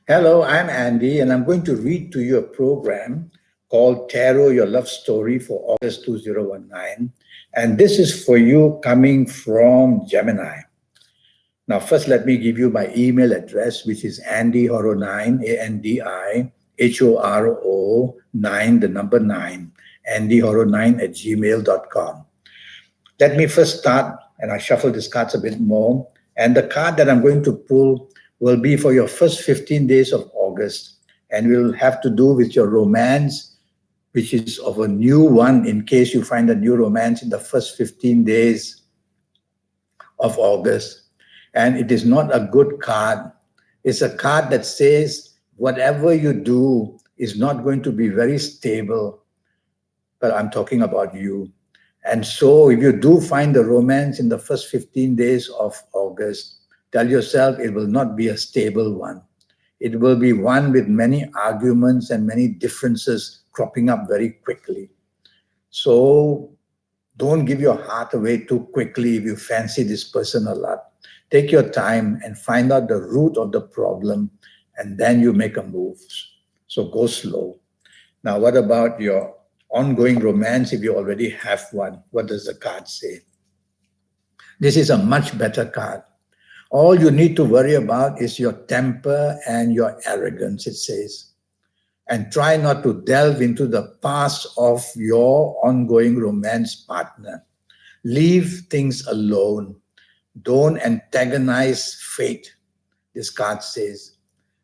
Hello, I'm Andy, and I'm going to read to you a program called Tarot Your Love Story for August 2019. And this is for you coming from Gemini. Now, first, let me give you my email address, which is andyhoro9, ANDIHORO 9, the number 9, andyhoro9 at gmail.com. Let me first start, and I shuffle these cards a bit more. And the card that I'm going to pull will be for your first 15 days of August, and will have to do with your romance, which is of a new one in case you find a new romance in the first 15 days of August. And it is not a good card. It's a card that says whatever you do is not going to be very stable, but I'm talking about you. And so, if you do find the romance in the first 15 days of August, tell yourself it will not be a stable one. It will be one with many arguments and many differences cropping up very quickly. So, don't give your heart away too quickly if you fancy this person a lot. Take your time and find out the root of the problem, and then you make a move. So, go slow. Now, what about your ongoing romance if you already have one? What does the card say? This is a much better card. All you need to worry about is your temper and your arrogance, it says. And try not to delve into the past of your ongoing romance partner. Leave things alone. Don't antagonize fate, this card says.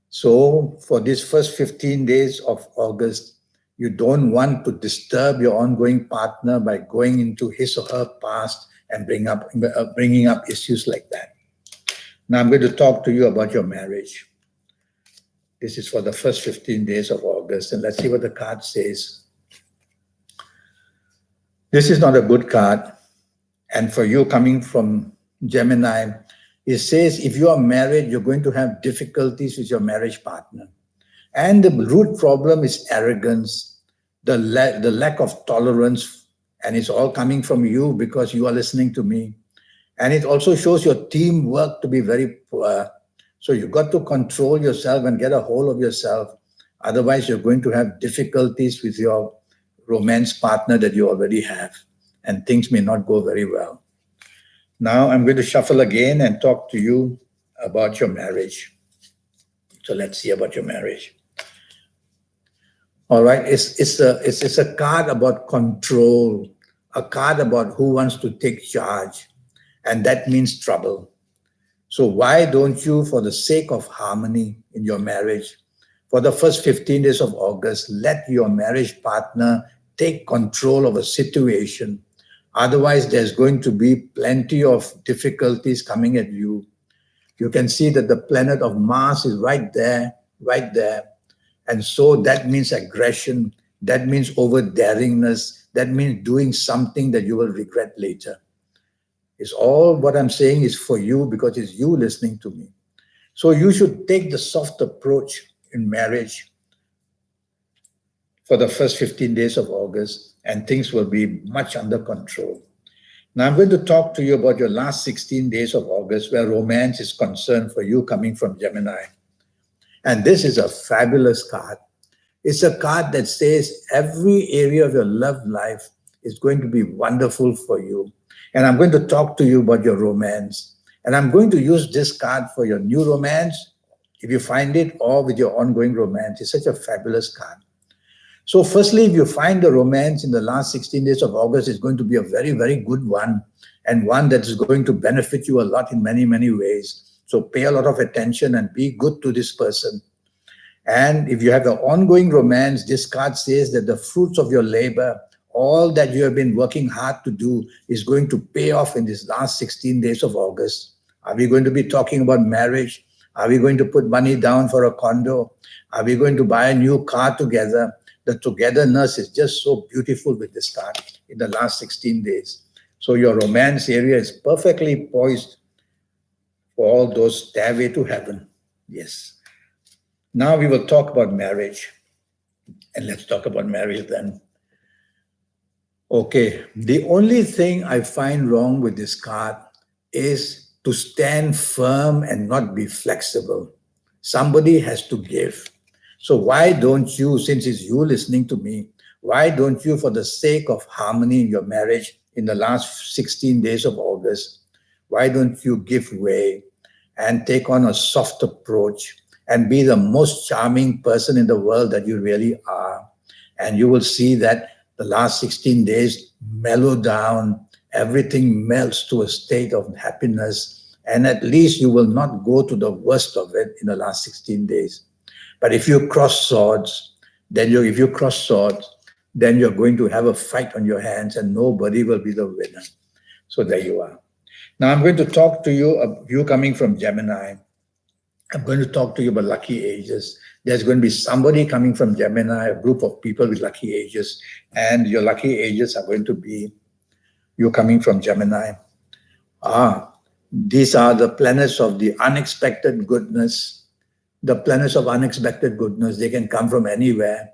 So, for this first 15 days of August, you don't want to disturb your ongoing partner by going into his or her past and bringing up issues like that. Now I'm going to talk to you about your marriage. This is for the first 15 days of August, and let's see what the card says. This is not a good card, and for you coming from Gemini, it says if you are married, you're going to have difficulties with your marriage partner. And the root problem is arrogance, the lack of tolerance, and it's all coming from you because you are listening to me. And it also shows your teamwork to be very poor. So you've got to control yourself and get a hold of yourself. Otherwise, you're going to have difficulties with your romance partner that you already have, and things may not go very well. Now I'm going to shuffle again and talk to you about your marriage. So let's see about your marriage. All right, it's a card about control, a card about who wants to take charge, and that means trouble. So why don't you, for the sake of harmony in your marriage, for the first 15 days of August, let your marriage partner take control of a situation. Otherwise, there's going to be plenty of difficulties coming at you. You can see that the planet of Mars is right there, right there. And so that means aggression, that means over daringness, that means doing something that you will regret later. It's all what I'm saying is for you because it's you listening to me. So you should take the soft approach in marriage for the first 15 days of August, and things will be much under control. Now I'm going to talk to you about your last 16 days of August where romance is concerned for you coming from Gemini. And this is a fabulous card. It's a card that says every area of your love life is going to be wonderful for you. And I'm going to talk to you about your romance. And I'm going to use this card for your new romance, if you find it, or with your ongoing romance. It's such a fabulous card. So firstly, if you find the romance in the last 16 days of August, it's going to be a very, very good one, and one that is going to benefit you a lot in many, many ways. So pay a lot of attention and be good to this person. And if you have an ongoing romance, this card says that the fruits of your labor, all that you have been working hard to do, is going to pay off in this last 16 days of August. Are we going to be talking about marriage? Are we going to put money down for a condo? Are we going to buy a new car together? The togetherness is just so beautiful with this card in the last 16 days. So your romance area is perfectly poised for all those stairway to heaven. Yes. Now we will talk about marriage. And let's talk about marriage then. Okay, the only thing I find wrong with this card is to stand firm and not be flexible. Somebody has to give. So why don't you, since it's you listening to me, why don't you, for the sake of harmony in your marriage in the last 16 days of August, why don't you give way and take on a soft approach and be the most charming person in the world that you really are? And you will see that the last 16 days mellow down, everything melts to a state of happiness, and at least you will not go to the worst of it in the last 16 days. But if you cross swords, if you cross swords, then you're going to have a fight on your hands and nobody will be the winner. So there you are. Now I'm going to talk to you, you coming from Gemini. I'm going to talk to you about lucky ages. There's going to be somebody coming from Gemini, a group of people with lucky ages, and your lucky ages are going to be you coming from Gemini. These are the planets of the unexpected goodness, the planets of unexpected goodness. They can come from anywhere.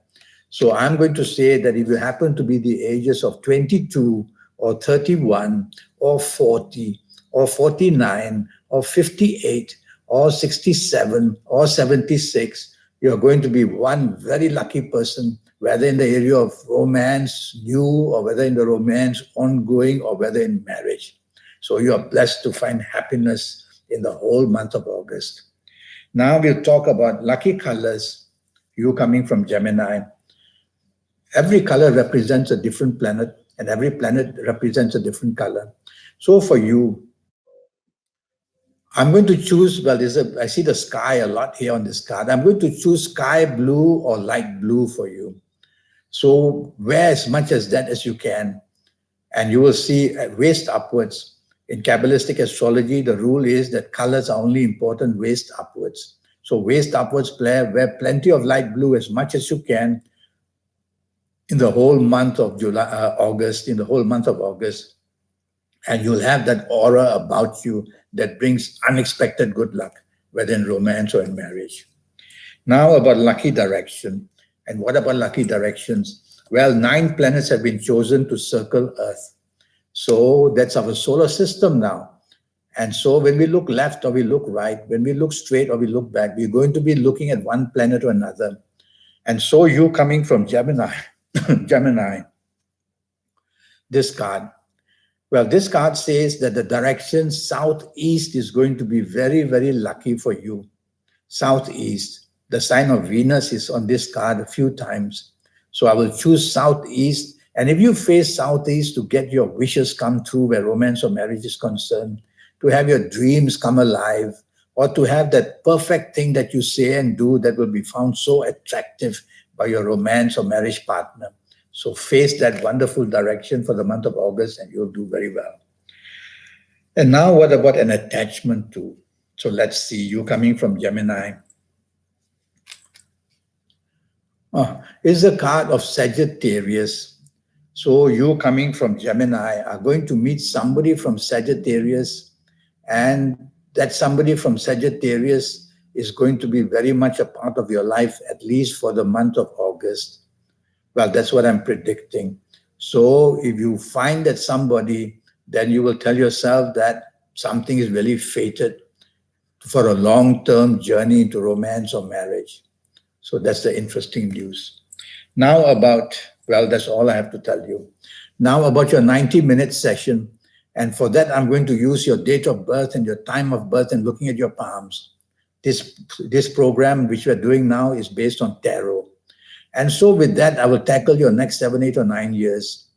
So I'm going to say that if you happen to be the ages of 22 or 31 or 40 or 49 or 58 or 67 or 76, you're going to be one very lucky person, whether in the area of romance, new, or whether in the romance ongoing, or whether in marriage. So you are blessed to find happiness in the whole month of August. Now we'll talk about lucky colors, you coming from Gemini. Every color represents a different planet, and every planet represents a different color. So for you, I'm going to choose, well, I see the sky a lot here on this card. I'm going to choose sky blue or light blue for you. So wear as much as that as you can, and you will see waist upwards. In Kabbalistic astrology, the rule is that colors are only important waist upwards. So waist upwards, wear plenty of light blue as much as you can in the whole month of August, and you'll have that aura about you that brings unexpected good luck, whether in romance or in marriage. Now about lucky direction. And what about lucky directions? Well, 9 planets have been chosen to circle Earth. So that's our solar system now. And so when we look left or we look right, when we look straight or we look back, we're going to be looking at one planet or another. And so you coming from Gemini, this card. Well, this card says that the direction southeast is going to be very, very lucky for you. Southeast. The sign of Venus is on this card a few times. So I will choose southeast. And if you face southeast to get your wishes come true where romance or marriage is concerned, to have your dreams come alive, or to have that perfect thing that you say and do that will be found so attractive by your romance or marriage partner. So face that wonderful direction for the month of August and you'll do very well. And now what about an attachment to? So let's see, you coming from Gemini. Is a card of Sagittarius. So you coming from Gemini are going to meet somebody from Sagittarius, and that somebody from Sagittarius is going to be very much a part of your life, at least for the month of August. Well, that's what I'm predicting. So if you find that somebody, then you will tell yourself that something is really fated for a long-term journey into romance or marriage. So that's the interesting news. Now that's all I have to tell you. Now about your 90-minute session. And for that, I'm going to use your date of birth and your time of birth and looking at your palms. This program, which we're doing now, is based on tarot. And so with that, I will tackle your next 7, 8, or 9 years.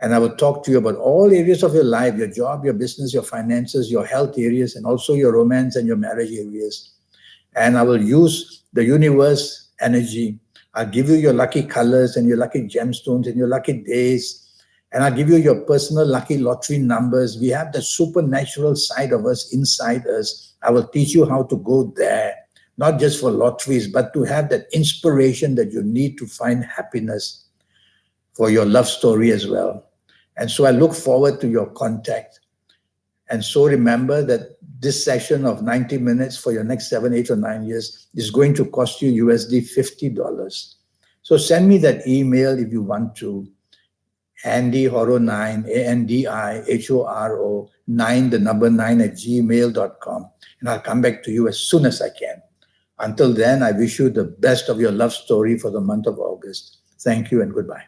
And I will talk to you about all areas of your life, your job, your business, your finances, your health areas, and also your romance and your marriage areas. And I will use the universe energy. I'll give you your lucky colors and your lucky gemstones and your lucky days. And I'll give you your personal lucky lottery numbers. We have the supernatural side of us inside us. I will teach you how to go there, not just for lotteries, but to have that inspiration that you need to find happiness for your love story as well. And so I look forward to your contact. And so remember that this session of 90 minutes for your next 7, 8, or 9 years is going to cost you USD $50. So send me that email if you want to. AndyHoro9, ANDIHORO9, the number 9 @gmail.com. And I'll come back to you as soon as I can. Until then, I wish you the best of your love story for the month of August. Thank you and goodbye.